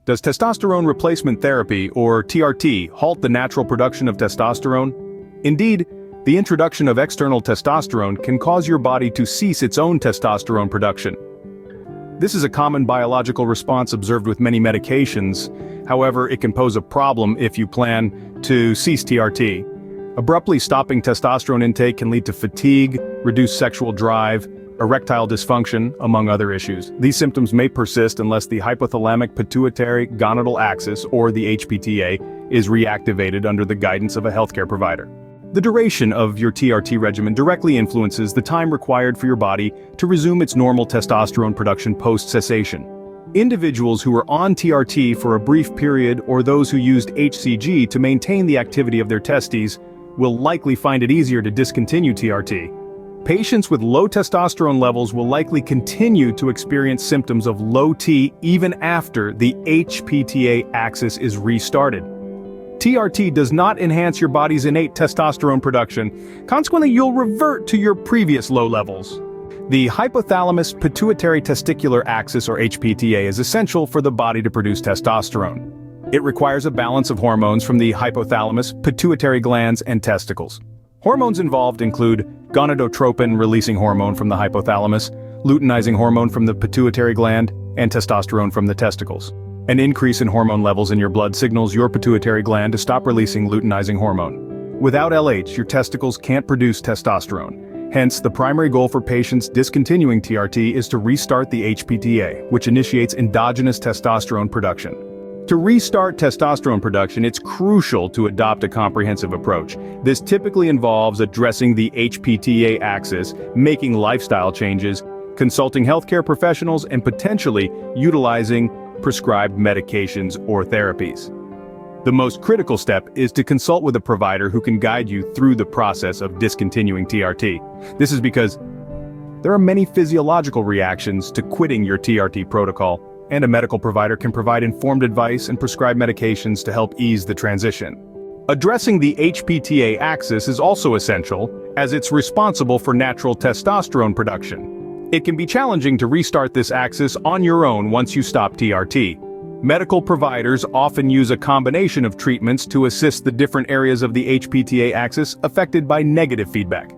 Does testosterone replacement therapy, or TRT, halt the natural production of testosterone? Indeed, the introduction of external testosterone can cause your body to cease its own testosterone production. This is a common biological response observed with many medications. However, it can pose a problem if you plan to cease TRT. Abruptly stopping testosterone intake can lead to fatigue, reduced sexual drive, erectile dysfunction, among other issues. These symptoms may persist unless the hypothalamic pituitary gonadal axis, or the HPTA, is reactivated under the guidance of a healthcare provider. The duration of your TRT regimen directly influences the time required for your body to resume its normal testosterone production post-cessation. Individuals who are on TRT for a brief period, or those who used HCG to maintain the activity of their testes, will likely find it easier to discontinue TRT. Patients with low testosterone levels will likely continue to experience symptoms of low T even after the HPTA axis is restarted. TRT does not enhance your body's innate testosterone production, consequently you'll revert to your previous low levels. The hypothalamus pituitary testicular axis, or HPTA, is essential for the body to produce testosterone. It requires a balance of hormones from the hypothalamus, pituitary glands, and testicles. Hormones involved include gonadotropin-releasing hormone from the hypothalamus, luteinizing hormone from the pituitary gland, and testosterone from the testicles. An increase in hormone levels in your blood signals your pituitary gland to stop releasing luteinizing hormone. Without LH, your testicles can't produce testosterone. Hence, the primary goal for patients discontinuing TRT is to restart the HPTA, which initiates endogenous testosterone production. To restart testosterone production, it's crucial to adopt a comprehensive approach. This typically involves addressing the HPTA axis, making lifestyle changes, consulting healthcare professionals, and potentially utilizing prescribed medications or therapies. The most critical step is to consult with a provider who can guide you through the process of discontinuing TRT. This is because there are many physiological reactions to quitting your TRT protocol, and a medical provider can provide informed advice and prescribe medications to help ease the transition. Addressing the HPTA axis is also essential, as it's responsible for natural testosterone production. It can be challenging to restart this axis on your own once you stop TRT. Medical providers often use a combination of treatments to assist the different areas of the HPTA axis affected by negative feedback.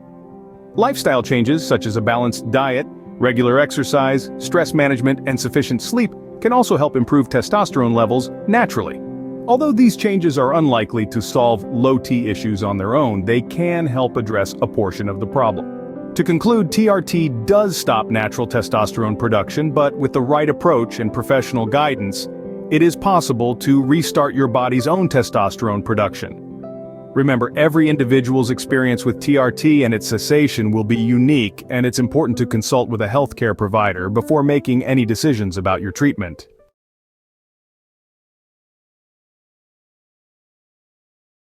Lifestyle changes, such as a balanced diet, regular exercise, stress management, and sufficient sleep can also help improve testosterone levels naturally. Although these changes are unlikely to solve low T issues on their own, they can help address a portion of the problem. To conclude, TRT does stop natural testosterone production, but with the right approach and professional guidance, it is possible to restart your body's own testosterone production. Remember, every individual's experience with TRT and its cessation will be unique, and it's important to consult with a healthcare provider before making any decisions about your treatment.